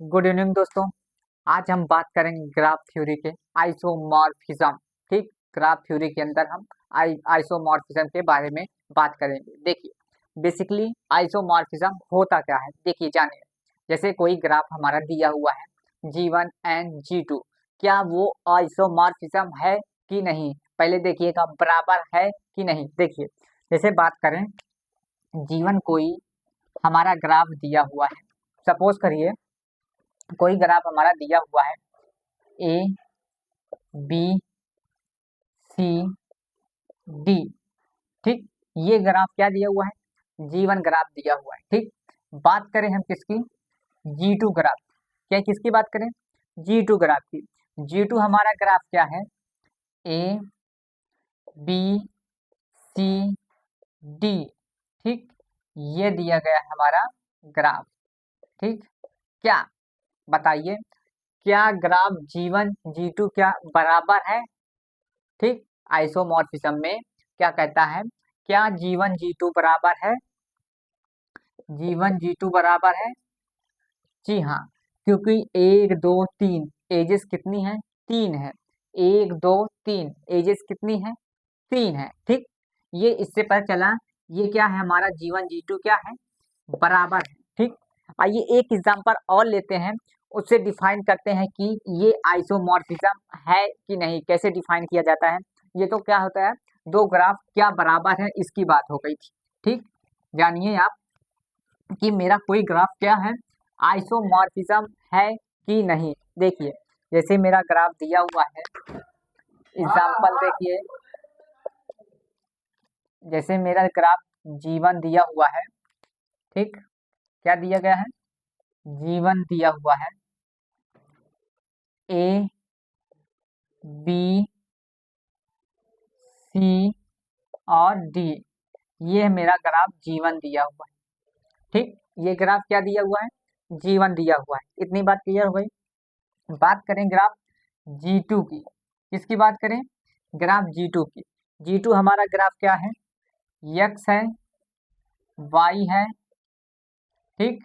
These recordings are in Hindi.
गुड इवनिंग दोस्तों। आज हम बात करेंगे ग्राफ थ्योरी के आइसोमॉर्फिज्म। ठीक, ग्राफ थ्योरी के अंदर हम आइसोमॉर्फिज्म के बारे में बात करेंगे। देखिए, बेसिकली आइसोमॉर्फिज्म होता क्या है, देखिए जानिए। जैसे कोई ग्राफ हमारा दिया हुआ है G1 एंड G2, क्या वो आइसोमॉर्फिज्म है कि नहीं, पहले देखिएगा बराबर है कि नहीं। देखिए, जैसे बात करें G1, कोई हमारा ग्राफ दिया हुआ है, सपोज करिए कोई ग्राफ हमारा दिया हुआ है ए बी सी डी। ठीक, ये ग्राफ क्या दिया हुआ है, G1 ग्राफ दिया हुआ है। ठीक, बात करें हम किसकी, G2 ग्राफ। क्या किसकी बात करें, G2 ग्राफ की। G2 हमारा ग्राफ क्या है, ए बी सी डी। ठीक, ये दिया गया है हमारा ग्राफ। ठीक, क्या बताइए, क्या ग्राफ G1 G2 क्या बराबर है। ठीक, आइसोमॉर्फिज्म में क्या कहता है, क्या G1 G2 बराबर है, G1 G2 बराबर है। जी हाँ, क्योंकि 1 2 3 एजेस कितनी है, 3 है। 1 2 3 एजेस कितनी है, 3 है। ठीक, ये इससे पता चला ये क्या है, हमारा G1 G2 क्या है, बराबर है। ठीक, आइए एक एग्जांपल और लेते हैं, उससे डिफाइन करते हैं कि ये आइसोमॉर्फिज्म है कि नहीं। कैसे डिफाइन किया जाता है, ये तो क्या होता है, दो ग्राफ क्या बराबर है इसकी बात हो गई थी। ठीक, जानिए आप कि मेरा कोई ग्राफ क्या है, आइसोमॉर्फिज्म है कि नहीं। देखिए, जैसे मेरा ग्राफ दिया हुआ है, एग्जांपल देखिए, जैसे मेरा ग्राफ G1 दिया हुआ है। ठीक, क्या दिया गया है, G1 दिया हुआ है, ए बी सी और डी। ये मेरा ग्राफ G1 दिया हुआ है। ठीक, ये ग्राफ क्या दिया हुआ है, G1 दिया हुआ है। इतनी बात क्लियर हो गई। बात करें ग्राफ G2 की, किसकी बात करें, ग्राफ G2 की। G2 हमारा ग्राफ क्या है, x है, y है। ठीक,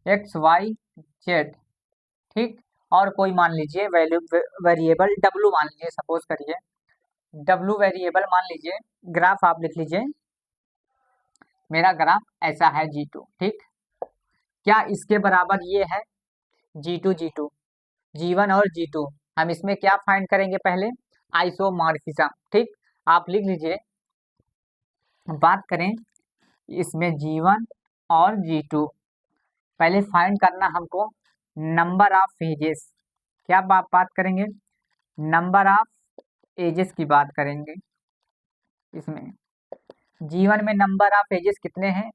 x y z। ठीक, और कोई मान लीजिए वैल्यू वेरिएबल w मान लीजिए, सपोज करिए w वेरिएबल मान लीजिए। ग्राफ आप लिख लीजिए, मेरा ग्राफ ऐसा है G2। ठीक, क्या इसके बराबर ये है G2 G2, G1 और G2। हम इसमें क्या फाइंड करेंगे, पहले आइसोमॉर्फिज्म। ठीक, आप लिख लीजिए, बात करें इसमें G1 और G2, पहले फाइंड करना हमको नंबर ऑफ एजेस। क्या बात करेंगे, नंबर ऑफ एजेस की बात करेंगे। इसमें G1 में नंबर ऑफ एजेस कितने हैं,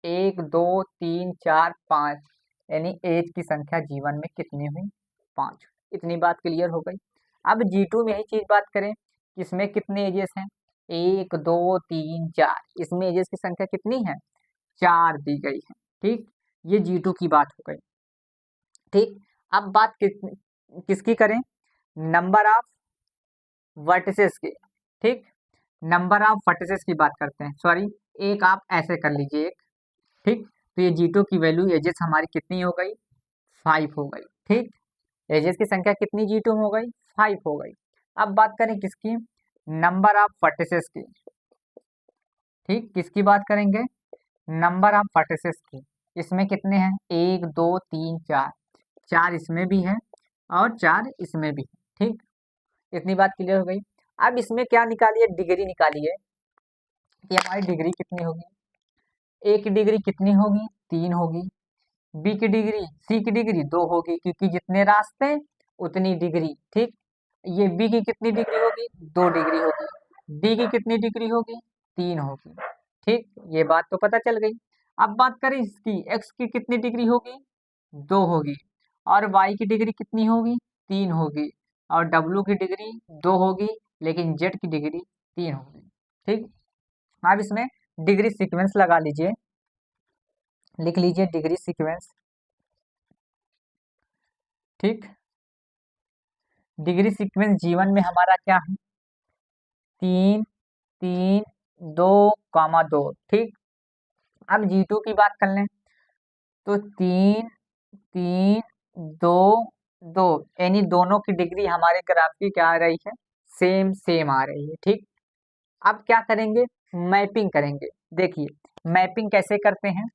1 2 3 4 5, यानी एज की संख्या G1 में कितनी हुई, 5। इतनी बात क्लियर हो गई। अब G2 में यही चीज बात करें, इसमें कितने एजेस हैं, 1 2 3 4, इसमें एजेस की संख्या कितनी है, 4 दी गई है। ठीक, ये G2 की बात हो गई। ठीक, अब बात किसकी करें, नंबर ऑफ वर्टिसेस की। ठीक, नंबर ऑफ वर्टिसेस की बात करते हैं। सॉरी, एक आप ऐसे कर लीजिए एक। ठीक, तो ये G2 की वैल्यू एजेस हमारी कितनी हो गई, 5 हो गई। ठीक, एजेस की संख्या कितनी G2 में हो गई, 5 हो गई। अब बात करें किसकी, नंबर ऑफ वर्टिसेस की। ठीक, किसकी बात करेंगे, नंबर ऑफ वर्टिसेस की। इसमें कितने हैं, 1 2 3 4, 4 इसमें भी है और 4 इसमें भी है। ठीक, इतनी बात क्लियर हो गई। अब इसमें क्या निकालिए, डिग्री निकालिए कि हमारी डिग्री कितनी होगी। ए की डिग्री कितनी होगी, 3 होगी। बी की डिग्री, सी की डिग्री 2 होगी, क्योंकि जितने रास्ते उतनी डिग्री। ठीक, ये बी की कितनी डिग्री होगी, 2 डिग्री होगी। डी की कितनी डिग्री होगी, 3 होगी। ठीक, ये बात तो पता चल गई। अब बात करें इसकी, एक्स की कितनी डिग्री होगी, 2 होगी। और वाई की डिग्री कितनी होगी, 3 होगी। और डब्लू की डिग्री 2 होगी, लेकिन जेड की डिग्री 3 होगी। ठीक, अब इसमें डिग्री सीक्वेंस लगा लीजिए, लिख लीजिए डिग्री सीक्वेंस। ठीक, डिग्री सीक्वेंस G1 में हमारा क्या है, 3 3 2 2। ठीक, अब G2 की बात कर लें तो 3 3 दो दो, यानी दोनों की डिग्री हमारे ग्राफ की क्या आ रही है, सेम सेम आ रही है। ठीक, अब क्या करेंगे, मैपिंग करेंगे। देखिए मैपिंग कैसे करते हैं,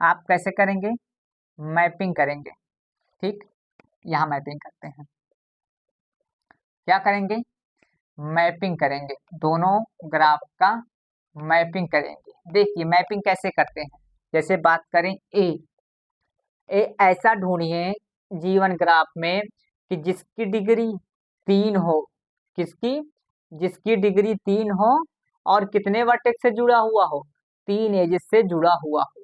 आप कैसे करेंगे, मैपिंग करेंगे। ठीक, यहाँ मैपिंग करते हैं, क्या करेंगे, मैपिंग करेंगे, दोनों ग्राफ का मैपिंग करेंगे। देखिए मैपिंग कैसे करते हैं, जैसे बात करें ए ऐसा ढूंढिए जीवन ग्राफ में कि जिसकी डिग्री 3 हो, किसकी, जिसकी डिग्री 3 हो और कितने वर्टेक्स से जुड़ा हुआ हो, 3 एजेस से जुड़ा हुआ हो।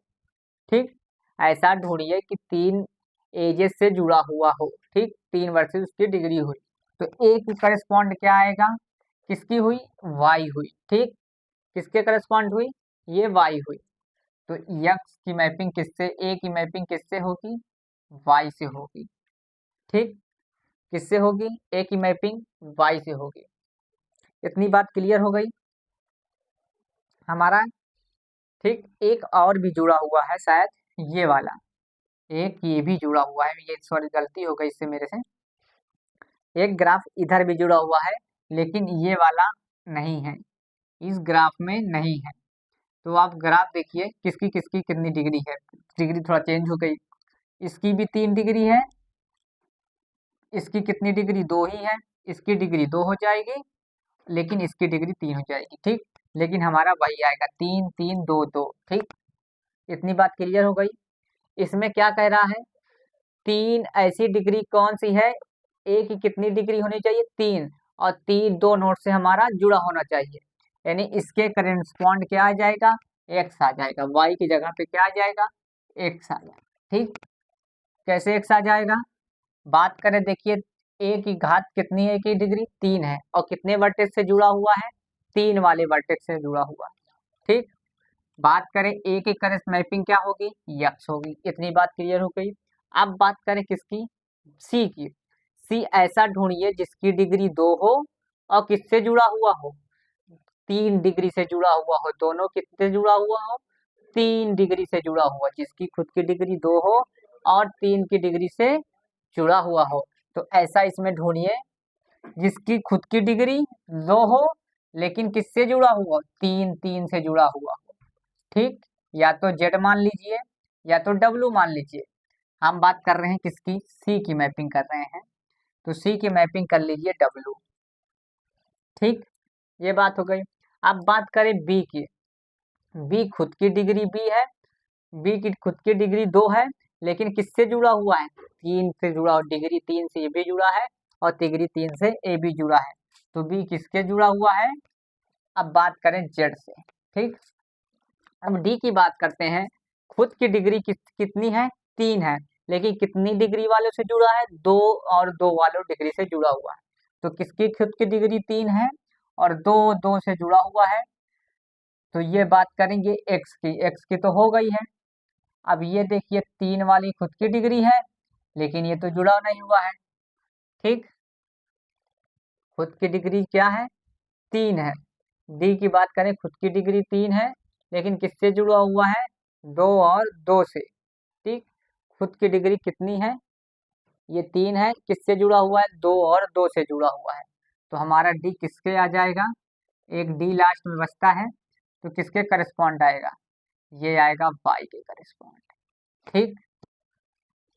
ठीक, ऐसा ढूंढिए कि 3 एजेस से जुड़ा हुआ हो। ठीक, 3 वर्सेस उसकी डिग्री हुई, तो ए की करस्पॉन्ड क्या आएगा, किसकी हुई, वाई हुई। ठीक, किसके करस्पॉन्ड हुई, ये वाई हुई। तो यक्स की मैपिंग किससे, ए की मैपिंग किससे होगी, वाई से होगी। ठीक, किससे होगी, ए की मैपिंग वाई से होगी। इतनी बात क्लियर हो गई हमारा। ठीक, एक और भी जुड़ा हुआ है शायद, ये वाला, एक ये भी जुड़ा हुआ है, ये सॉरी गलती हो गई इससे मेरे से, एक ग्राफ इधर भी जुड़ा हुआ है लेकिन ये वाला नहीं है, इस ग्राफ में नहीं है। तो आप ग्राफ देखिए किसकी किसकी कितनी डिग्री है, डिग्री थोड़ा चेंज हो गई, इसकी भी 3 डिग्री है, इसकी कितनी डिग्री, 2 ही है, इसकी डिग्री 2 हो जाएगी लेकिन इसकी डिग्री 3 हो जाएगी। ठीक, लेकिन हमारा वही आएगा 3 3 2 2। ठीक, इतनी बात क्लियर हो गई। इसमें क्या कह रहा है, 3 ऐसी डिग्री कौन सी है, ए की कितनी डिग्री होनी चाहिए, 3, और 3 दो नोड से हमारा जुड़ा होना चाहिए, यानी इसके करेस्पॉन्ड क्या आ जाएगा, एक्स आ जाएगा, वाई की जगह पे क्या आ जाएगा, एक्स आ जाएगा। ठीक, कैसे एक्स आ जाएगा, बात करें देखिए ए की घात कितनी है, की डिग्री 3 है और कितने वर्टेक्स से जुड़ा हुआ है, 3 वाले वर्टेक्स से जुड़ा हुआ है। ठीक, बात करें ए की करंट मैपिंग क्या होगी, यक्स होगी। इतनी बात क्लियर हो गई। अब बात करें किसकी, सी की, सी ऐसा ढूंढिए जिसकी डिग्री 2 हो और किससे जुड़ा हुआ हो, 3 डिग्री से जुड़ा हुआ हो, दोनों किससे जुड़ा हुआ हो, 3 डिग्री से जुड़ा हुआ, जिसकी खुद की डिग्री 2 हो और 3 की डिग्री से जुड़ा हुआ हो। तो ऐसा इसमें ढूंढिए जिसकी खुद की डिग्री 2 हो लेकिन किससे जुड़ा हुआ, 3 3 से जुड़ा हुआ हो। ठीक, या तो जेड मान लीजिए या तो डब्लू मान लीजिए, हम बात कर रहे हैं किसकी, सी की मैपिंग कर रहे हैं, तो सी की मैपिंग कर लीजिए डब्लू। ठीक, ये बात हो गई। अब बात करें बी की, बी खुद की डिग्री बी है, बी की खुद की डिग्री 2 है लेकिन किससे जुड़ा हुआ है, 3 से जुड़ा हुआ, डिग्री 3 से ये भी जुड़ा है और डिग्री 3 से ए भी जुड़ा है, तो बी किसके जुड़ा हुआ है। अब बात करें जेड से। ठीक, अब डी की बात करते हैं, खुद की डिग्री कितनी है, 3 है, लेकिन कितनी डिग्री वालों से जुड़ा है, 2 और 2 वालों डिग्री से जुड़ा हुआ है। तो किसकी खुद की डिग्री 3 है और 2 2 से जुड़ा हुआ है, तो ये बात करेंगे एक्स की, एक्स की तो हो गई है। अब ये देखिए 3 वाली खुद की डिग्री है लेकिन ये तो जुड़ा नहीं हुआ है। ठीक, खुद की डिग्री क्या है, 3 है। डी की बात करें, खुद की डिग्री 3 है लेकिन किससे जुड़ा हुआ है, 2 और 2 से। ठीक, खुद की डिग्री कितनी है, ये 3 है, किससे जुड़ा हुआ है, 2 और 2 से जुड़ा हुआ है, तो हमारा डी किसके आ जाएगा, एक डी लास्ट में बचता है, तो किसके करस्पॉन्ड आएगा, ये आएगा वाई के करस्पॉन्ड। ठीक,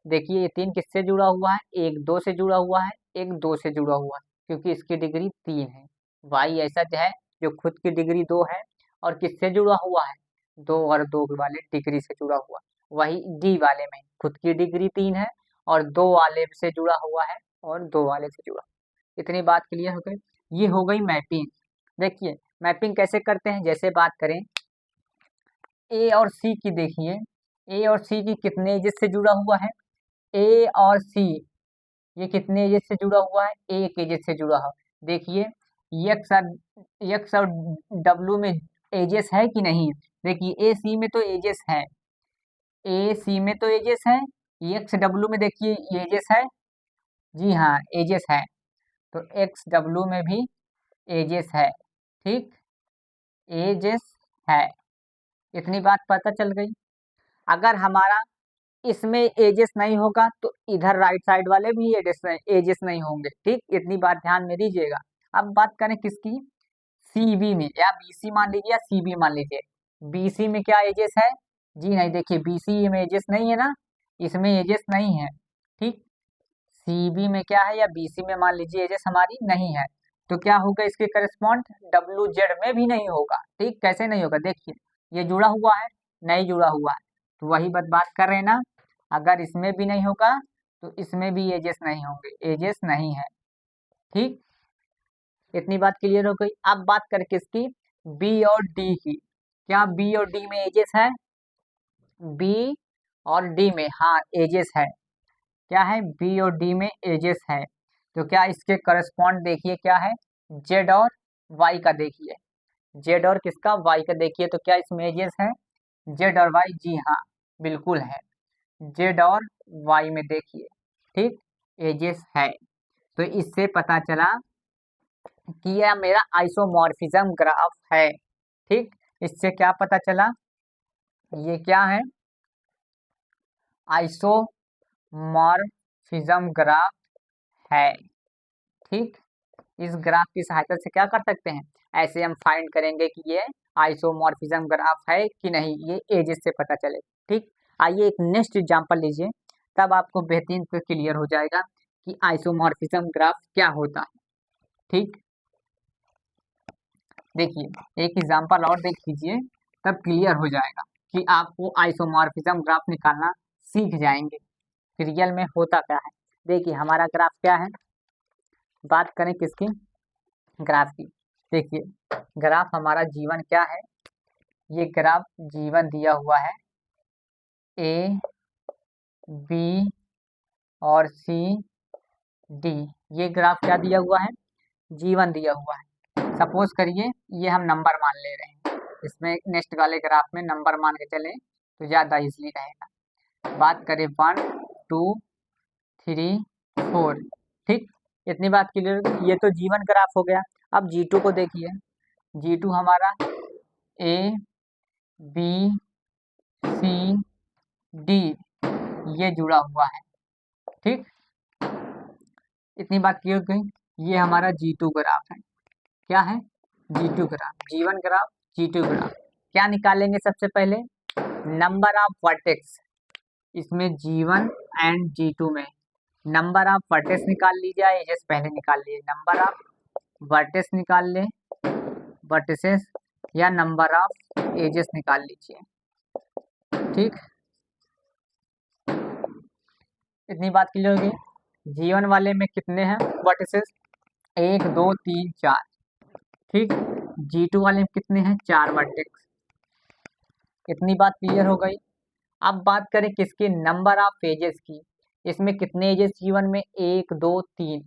देखिए ये 3 किससे जुड़ा हुआ है, एक 2 से जुड़ा हुआ है, एक 2 से जुड़ा हुआ है, क्योंकि इसकी डिग्री 3 है। वाई ऐसा है जो खुद की डिग्री 2 है और किससे जुड़ा हुआ है, 2 और 2 वाले डिग्री से जुड़ा हुआ। वही डी वाले में खुद की डिग्री 3 है और 2 वाले से जुड़ा हुआ है और 2 वाले से जुड़ा। इतनी बात क्लियर हो गई। ये हो गई मैपिंग। देखिए मैपिंग कैसे करते हैं, जैसे बात करें ए और सी की, देखिए ए और सी की कितने एजेस से जुड़ा हुआ है, ए और सी ये कितने एजेस से जुड़ा हुआ है, एक एजेस से जुड़ा है। देखिए यक्स और डब्लू में एजेस है कि नहीं, देखिए ए सी में तो एजेस है, ए सी में तो एजेस है, एक्स डब्लू में देखिए एजेस है, जी हाँ एजेस है, तो एक्स डब्लू में भी एजेस है। ठीक, एजेस है, इतनी बात पता चल गई। अगर हमारा इसमें एजेस नहीं होगा तो इधर राइट साइड वाले भी एजेस नहीं होंगे। ठीक, इतनी बात ध्यान में दीजिएगा। अब बात करें किसकी, सीबी में, या बीसी मान लीजिए या सीबी मान लीजिए। बीसी में क्या एजेस है, जी नहीं, देखिए बीसी में एजेस नहीं है ना, इसमें एजेस नहीं है। ठीक, सीबी में क्या है या बीसी में मान लीजिए एजेस हमारी नहीं है, तो क्या होगा इसके करस्पॉन्ड, डब्ल्यू जेड में भी नहीं होगा। ठीक, कैसे नहीं होगा, देखिए ये जुड़ा हुआ है, नहीं जुड़ा हुआ है, तो वही बात कर रहे हैं ना, अगर इसमें भी नहीं होगा तो इसमें भी एजेस नहीं होंगे, एजेस नहीं है। ठीक, इतनी बात क्लियर हो गई। अब बात करें किसकी, बी और डी की, क्या बी और डी में एजेस है, बी और डी में हाँ एजेस है, क्या है, बी और डी में एजेस है, तो क्या इसके करस्पॉन्ड देखिए क्या है, जेड और वाई का देखिए, जेड और किसका, वाई का देखिए, तो क्या इसमें एजेस है, जेड और वाई, जी हाँ बिल्कुल है, जेड और वाई में देखिए। ठीक, एजेस है, तो इससे पता चला कि यह मेरा आइसोमॉर्फिज्म ग्राफ है। ठीक, इससे क्या पता चला, ये क्या है, आइसोमॉर्फिज्म ग्राफ है। ठीक, इस ग्राफ की सहायता से क्या कर सकते हैं, ऐसे हम फाइंड करेंगे कि ये आइसोमॉर्फिज्म ग्राफ है कि नहीं, ये एजेस से पता चले। ठीक, आइए एक नेक्स्ट एग्जांपल लीजिए, तब आपको बेहतरीन क्लियर हो जाएगा कि आइसोमॉर्फिज्म ग्राफ क्या होता है। ठीक, देखिए एक एग्जांपल और देख लीजिए, तब क्लियर हो जाएगा कि आपको आइसोमॉर्फिज्म ग्राफ निकालना सीख जाएंगे कि रियल में होता क्या है। देखिए हमारा ग्राफ क्या है, बात करें किसकी, ग्राफ की। देखिए ग्राफ हमारा जीवन क्या है, ये ग्राफ जीवन दिया हुआ है, ए बी और सी डी, ये ग्राफ क्या दिया हुआ है, जीवन दिया हुआ है। सपोज करिए ये हम नंबर मान ले रहे हैं, इसमें नेक्स्ट वाले ग्राफ में नंबर मान के चले तो ज़्यादा इजली रहेगा। बात करें 1 2 3 4, ठीक, इतनी बात क्लियर, ये तो जीवन ग्राफ हो गया। अब G2 को देखिए, G2 हमारा ए बी सी डी ये जुड़ा हुआ है। ठीक, इतनी बात क्लियर हो गई, ये हमारा G2 ग्राफ है, क्या है, G2 ग्राफ, जीवन ग्राफ, G2 ग्राफ। क्या निकालेंगे सबसे पहले, नंबर ऑफ वर्टेक्स, इसमें G1 एंड G2 में नंबर ऑफ वर्टेक्स निकाल लीजिए, एजेस पहले निकाल लिए, नंबर ऑफ वर्टेक्स निकाल ले, वर्टिसेस, या नंबर ऑफ एजेस निकाल लीजिए। ठीक, इतनी बात क्लियर होगी। G1 वाले में कितने हैं वर्टिसेस, 1 2 3 4। ठीक, G2 वाले में कितने हैं, 4 वर्टेक्स। इतनी बात क्लियर हो गई। अब बात करें किसके, नंबर ऑफ एजेस की, इसमें कितने एजेस G1 में, 1 2 3,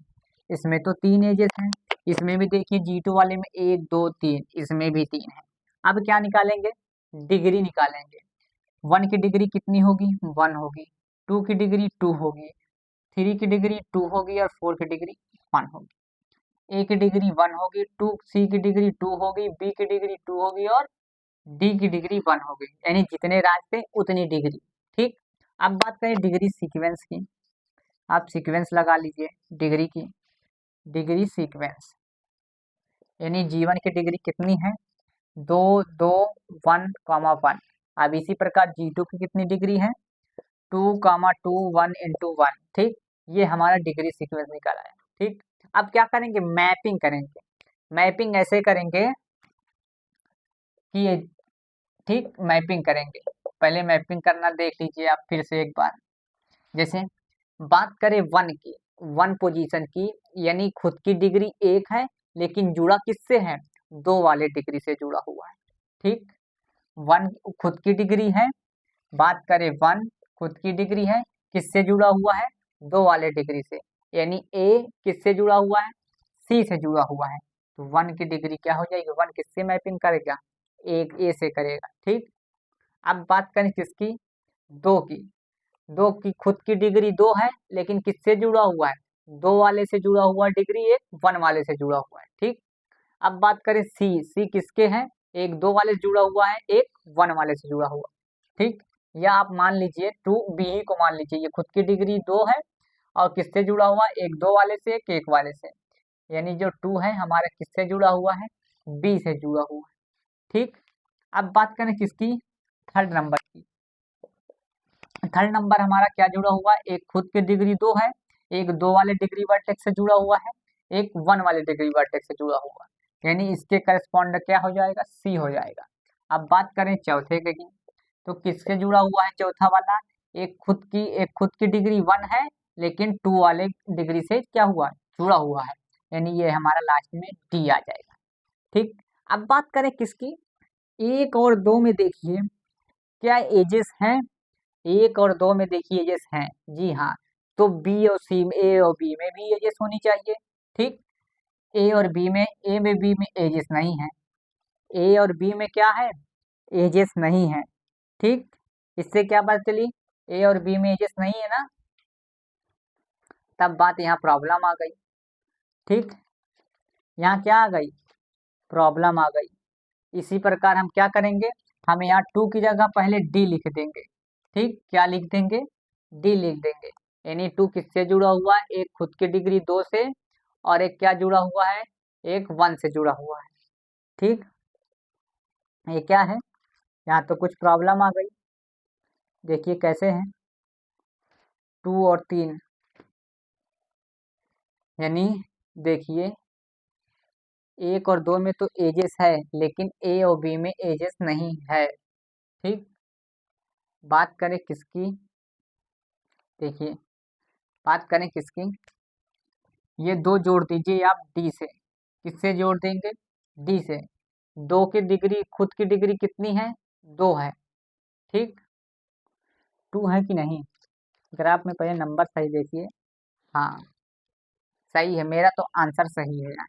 इसमें तो 3 एजेस हैं, इसमें भी देखिए G2 वाले में 1 2 3, इसमें भी 3 है। अब क्या निकालेंगे, डिग्री निकालेंगे। 1 की डिग्री कितनी होगी, 1 होगी, 2 की डिग्री 2 होगी, 3 की डिग्री 2 होगी और 4 की डिग्री 1 होगी। ए की डिग्री 1 होगी, 2 सी की डिग्री 2 होगी, बी की डिग्री 2 होगी और डी की डिग्री 1 होगी, यानी जितने रास्ते उतनी डिग्री। ठीक, अब बात करें डिग्री सीक्वेंस की, आप सीक्वेंस लगा लीजिए डिग्री की, डिग्री सीक्वेंस, यानी G1 की डिग्री कितनी है, 2 2 1 1। अब इसी प्रकार G2 की कितनी डिग्री है, 2 2 1 इंटू 1। ठीक, ये हमारा डिग्री सीक्वेंस निकाला है। ठीक, अब क्या करेंगे, मैपिंग करेंगे। मैपिंग ऐसे करेंगे कि ये, ठीक, मैपिंग करेंगे, पहले मैपिंग करना देख लीजिए आप फिर से एक बार। जैसे बात करें 1 की, 1 पोजीशन की, यानी खुद की डिग्री 1 है लेकिन जुड़ा किससे है, 2 वाले डिग्री से जुड़ा हुआ है। ठीक, 1 खुद की डिग्री है, बात करें 1 खुद की डिग्री है, किससे जुड़ा हुआ है, 2 वाले डिग्री से, यानी ए किससे जुड़ा हुआ है, सी से जुड़ा हुआ है, तो 1 की डिग्री क्या हो जाएगी, 1 किससे मैपिंग करेगा, एक ए से करेगा। ठीक, अब बात करें किसकी, 2 की, 2 की खुद की डिग्री 2 है लेकिन किससे जुड़ा हुआ है, 2 वाले से जुड़ा हुआ डिग्री, एक 1 वाले से जुड़ा हुआ है। ठीक, अब बात करें सी, सी किसके हैं, एक 2 वाले से जुड़ा हुआ है, एक 1 वाले से जुड़ा हुआ। ठीक, या आप मान लीजिए 2b ही को मान लीजिए, ये खुद की डिग्री 2 है और किससे जुड़ा हुआ है, एक 2 वाले से एक 1 वाले से, यानी जो 2 है हमारा किससे जुड़ा हुआ है, b से जुड़ा हुआ है। ठीक, अब बात करें किसकी, थर्ड नंबर की। थर्ड नंबर हमारा क्या जुड़ा हुआ है, एक खुद की डिग्री 2 है, एक 2 वाले डिग्री वर्टेक्स से जुड़ा हुआ है, एक 1 वाले डिग्री वर्टेक्स से जुड़ा हुआ है, यानी इसके करस्पॉन्ड क्या हो जाएगा, सी हो जाएगा। अब बात करें चौथे की, तो किससे जुड़ा हुआ है चौथा वाला, एक खुद की डिग्री 1 है लेकिन 2 वाले डिग्री से क्या हुआ, जुड़ा हुआ है, यानी ये हमारा लास्ट में डी आ जाएगा। ठीक, अब बात करें किसकी, एक और दो में देखिए क्या एजेस हैं, एक और दो में देखिए एजेस हैं, जी हाँ, तो बी और सी में, ए और बी में भी एजेस होनी चाहिए। ठीक, ए और बी में, ए में बी में एजेस नहीं है, ए और बी में क्या है, एजेस नहीं है। ठीक, इससे क्या बात चली, ए और बी में एजेस नहीं है ना, तब बात यहाँ प्रॉब्लम आ गई। ठीक, यहाँ क्या आ गई, प्रॉब्लम आ गई। इसी प्रकार हम क्या करेंगे, हम यहाँ 2 की जगह पहले डी लिख देंगे। ठीक, क्या लिख देंगे, डी लिख देंगे, यानी 2 किससे जुड़ा हुआ है, एक खुद की डिग्री 2 से और एक क्या जुड़ा हुआ है, एक 1 से जुड़ा हुआ है। ठीक, ये क्या है, यहाँ तो कुछ प्रॉब्लम आ गई, देखिए कैसे है, 2 और 3, यानी देखिए 1 और 2 में तो एजेस है लेकिन ए और बी में एजेस नहीं है। ठीक, बात करें किसकी, देखिए बात करें किसकी, ये दो जोड़ दीजिए आप डी से, किससे जोड़ देंगे, डी से, 2 की डिग्री, खुद की डिग्री कितनी है, 2 है। ठीक, 2 है कि नहीं, ग्राफ में पहले नंबर सही देखिए, हाँ सही है, मेरा तो आंसर सही है यार।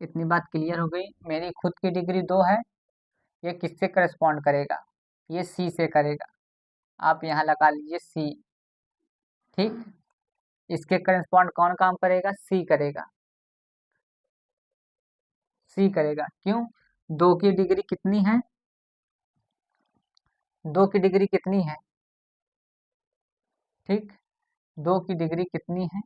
इतनी बात क्लियर हो गई, मेरी खुद की डिग्री 2 है, ये किससे करस्पॉन्ड करेगा, ये सी से करेगा, आप यहाँ लगा लीजिए सी। ठीक, इसके करस्पॉन्ड कौन काम करेगा, सी करेगा, सी करेगा, क्यों, 2 की डिग्री कितनी है, 2 की डिग्री कितनी है, ठीक, 2 की डिग्री कितनी है,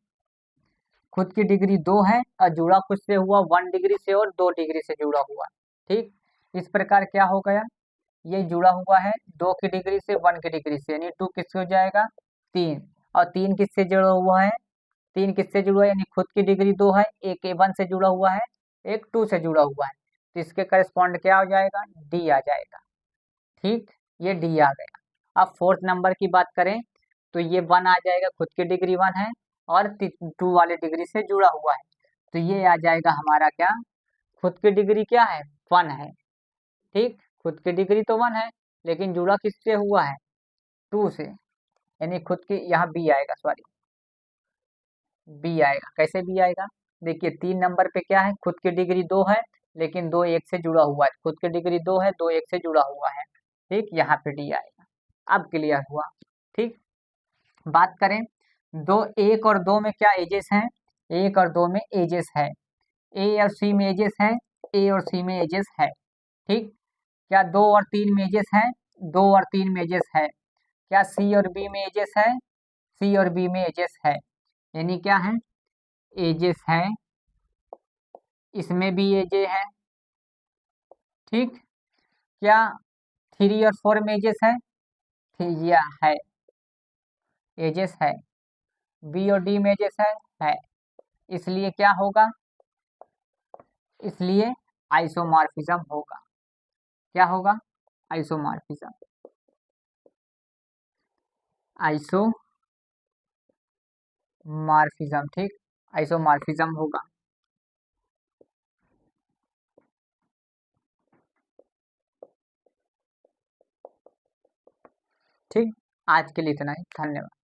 खुद की डिग्री 2 है और जुड़ा कुछ से हुआ, 1 डिग्री से और 2 डिग्री से जुड़ा हुआ। ठीक, इस प्रकार क्या हो गया, ये जुड़ा हुआ है 2 की डिग्री से 1 की डिग्री से, यानी 2 किससे हो जाएगा, 3, और 3 किससे जुड़ा हुआ है, 3 किससे जुड़ा है, यानी खुद की डिग्री 2 है, एक 1 से जुड़ा हुआ है, एक 2 से जुड़ा हुआ है, तो इसके करस्पॉन्ड क्या हो जाएगा, डी आ जाएगा। ठीक, ये डी आ गया। अब फोर्थ नंबर की बात करें तो ये 1 आ जाएगा, खुद की डिग्री 1 है और 2 वाले डिग्री से जुड़ा हुआ है, तो ये आ जाएगा हमारा क्या, खुद की डिग्री क्या है, 1 है। ठीक, खुद की डिग्री तो 1 है लेकिन जुड़ा किससे हुआ है, 2 से, यानी खुद की, यहाँ बी आएगा, सॉरी बी आएगा, कैसे बी आएगा, देखिए 3 नंबर पे क्या है, खुद की डिग्री 2 है लेकिन 2 1 से जुड़ा हुआ है, खुद की डिग्री 2 है, 2 1 से जुड़ा हुआ है। ठीक, यहाँ पे डी आएगा। अब क्लियर हुआ। ठीक, बात करें दो, एक और दो में क्या एजेस हैं, एक और दो में एजेस है, ए और सी में एजेस है, ए और सी में एजेस है। ठीक, क्या 2 और 3 में एजेस है, 2 और 3 में एजेस है, क्या सी और बी में एजेस है, सी और बी में एजेस है, यानी क्या है, एजेस है, इसमें भी एजे है। ठीक, क्या 3 और 4 में एजेस है, या है, एजेस है, बी और डी में एजेस है, इसलिए क्या होगा, इसलिए आइसोमॉर्फिज्म होगा, क्या होगा, आइसोमॉर्फिज्म, आइसोमॉर्फिज्म। ठीक, आइसोमॉर्फिज्म होगा। ठीक, आज के लिए इतना ही, धन्यवाद।